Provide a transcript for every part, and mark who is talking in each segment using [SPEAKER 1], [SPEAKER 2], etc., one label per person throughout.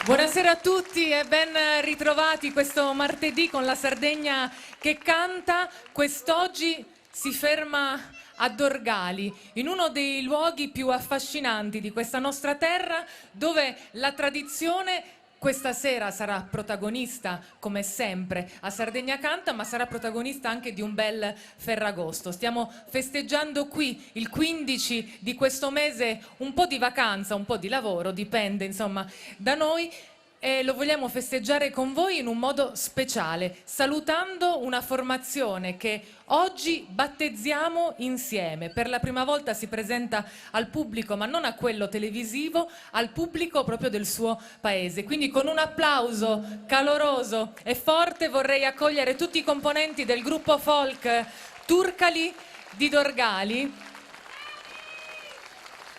[SPEAKER 1] Buonasera a tutti e ben ritrovati questo martedì con la Sardegna che canta. Quest'oggi si ferma a Dorgali, in uno dei luoghi più affascinanti di questa nostra terra, dove la tradizione questa sera sarà protagonista, come sempre, a Sardegna Canta, ma sarà protagonista anche di un bel Ferragosto. Stiamo festeggiando qui il 15 di questo mese, un po' di vacanza, un po' di lavoro, dipende insomma da noi. E lo vogliamo festeggiare con voi in un modo speciale, salutando una formazione che oggi battezziamo insieme. Per la prima volta si presenta al pubblico, ma non a quello televisivo, al pubblico proprio del suo paese. Quindi con un applauso caloroso e forte vorrei accogliere tutti i componenti del gruppo folk Turcali di Dorgali,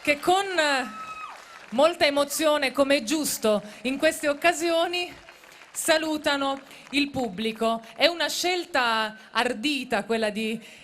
[SPEAKER 1] che con molta emozione, come è giusto in queste occasioni, salutano il pubblico. È una scelta ardita quella di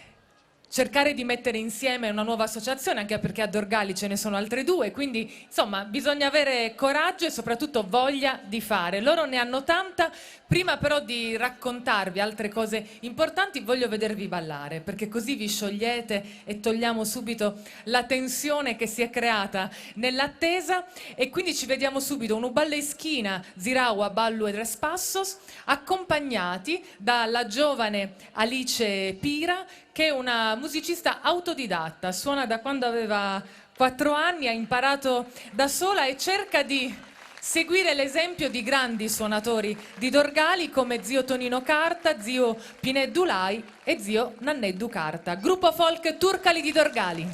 [SPEAKER 1] cercare di mettere insieme una nuova associazione, anche perché a Dorgali ce ne sono altre due, quindi insomma bisogna avere coraggio e soprattutto voglia di fare. Loro ne hanno tanta. Prima però di raccontarvi altre cose importanti voglio vedervi ballare, perché così vi sciogliete e togliamo subito la tensione che si è creata nell'attesa, e quindi ci vediamo subito un Uballeschina, Ziraua, Ballu e Respassos, accompagnati dalla giovane Alice Pira, che è una musicista autodidatta, suona da quando aveva 4 anni, ha imparato da sola e cerca di seguire l'esempio di grandi suonatori di Dorgali come zio Tonino Carta, zio Pineddu Lai e zio Nanneddu Carta. Gruppo folk Turcali di Dorgali.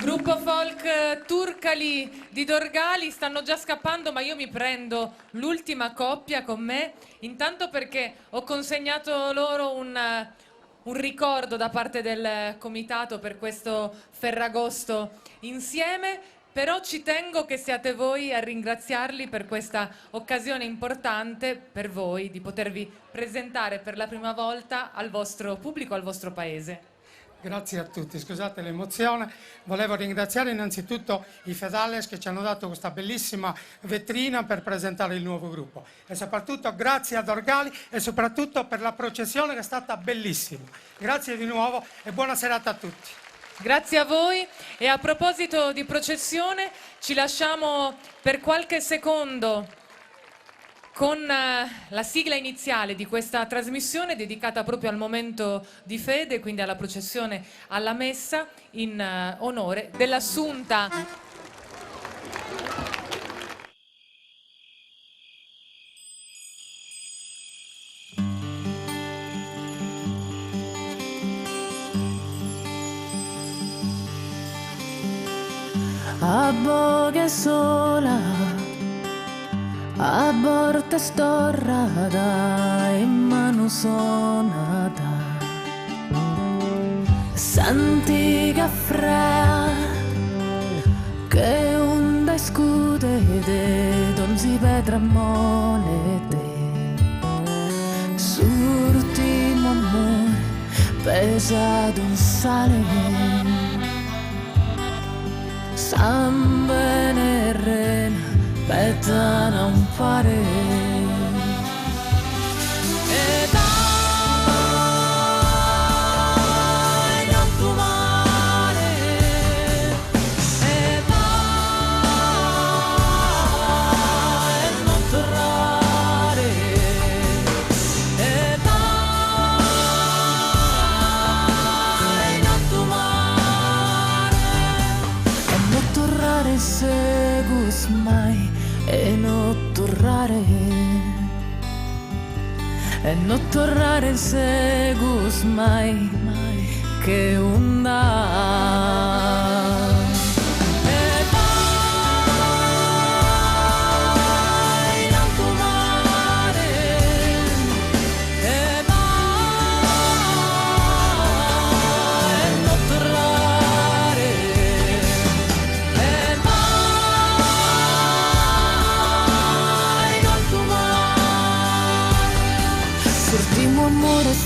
[SPEAKER 1] Gruppo folk Turcali di Dorgali stanno già scappando, ma io mi prendo l'ultima coppia con me, intanto perché ho consegnato loro un ricordo da parte del comitato per questo Ferragosto insieme, però ci tengo che siate voi a ringraziarli per questa occasione importante per voi di potervi presentare per la prima volta al vostro pubblico, al vostro paese.
[SPEAKER 2] Grazie a tutti, scusate l'emozione. Volevo ringraziare innanzitutto i Fedales che ci hanno dato questa bellissima vetrina per presentare il nuovo gruppo e soprattutto grazie a Dorgali e soprattutto per la processione che è stata bellissima. Grazie di nuovo e buona serata a tutti.
[SPEAKER 1] Grazie a voi e a proposito di processione ci lasciamo per qualche secondo con la sigla iniziale di questa trasmissione dedicata proprio al momento di fede, quindi alla processione, alla messa, in onore dell'Assunta.
[SPEAKER 3] A volte sola, a volte storrata e mano sonata, senti che frea, che onda scudete, non si vedrà molete, sull'ultimo amore pesa d'un sale. Sangue nel rene, pezza non fare. E dai, non tu male. E dai, non tornare. E dai, non tu male. E non tornare se gus mai. E non tornare se gus mai, che onda.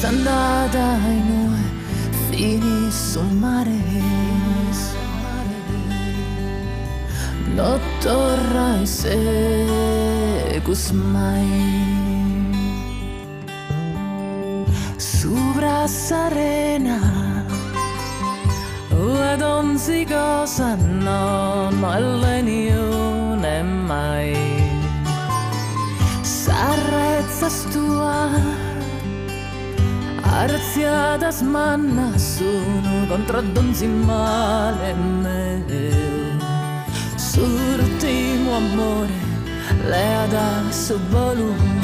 [SPEAKER 3] s'andata in noi fini sul mare, non torrai segus mai. Sopra s'arena ed ogni cosa no è l'enione mai. S'arrezza stua arziata smanna sono contro donzi male mio. Sull'ultimo amore le ha dato volume.